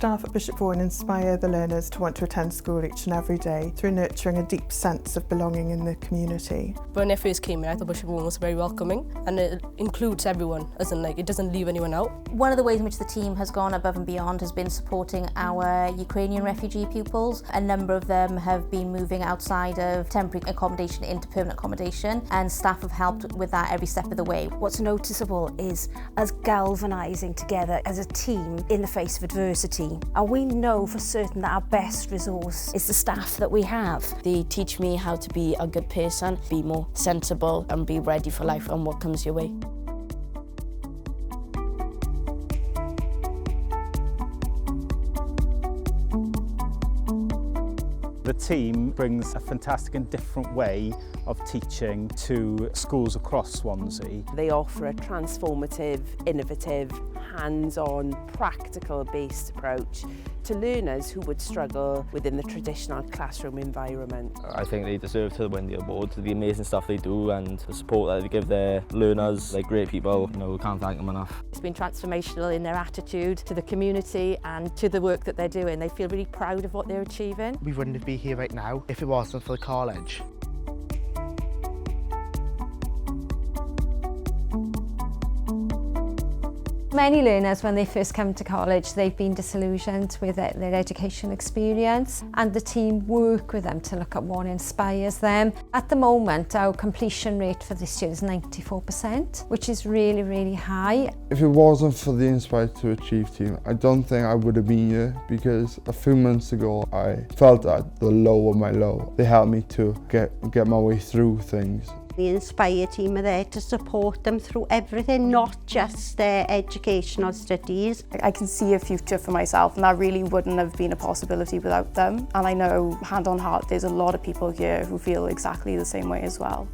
staff at Bishop Vaughan inspire the learners to want to attend school each and every day through nurturing a deep sense of belonging in the community. When I first came in, I thought Bishop Vaughan was very welcoming, and it includes everyone, as in it doesn't leave anyone out. One of the ways in which the team has gone above and beyond has been supporting our Ukrainian refugee pupils. A number of them have been moving outside of temporary accommodation into permanent accommodation, and staff have helped with that every step of the way. What's noticeable is us galvanising together as a team in the face of adversity. And we know for certain that our best resource is the staff that we have. They teach me how to be a good person, be more sensible and be ready for life and what comes your way. The team brings a fantastic and different way of teaching to schools across Swansea. They offer a transformative, innovative, hands-on, practical-based approach to learners who would struggle within the traditional classroom environment. I think they deserve to win the award for the amazing stuff they do and the support that they give their learners. They're great people, we can't thank them enough. It's been transformational in their attitude to the community and to the work that they're doing. They feel really proud of what they're achieving. We wouldn't be here right now if it wasn't for the college. Many learners, when they first come to college, they've been disillusioned with their education experience, and the team work with them to look at what inspires them. At the moment, our completion rate for this year is 94%, which is really, really high. If it wasn't for the Inspire to Achieve team, I don't think I would have been here, because a few months ago I felt at the low of my low. They helped me to get my way through things. The Inspire team are there to support them through everything, not just their educational studies. I can see a future for myself, and that really wouldn't have been a possibility without them. And I know, hand on heart, there's a lot of people here who feel exactly the same way as well.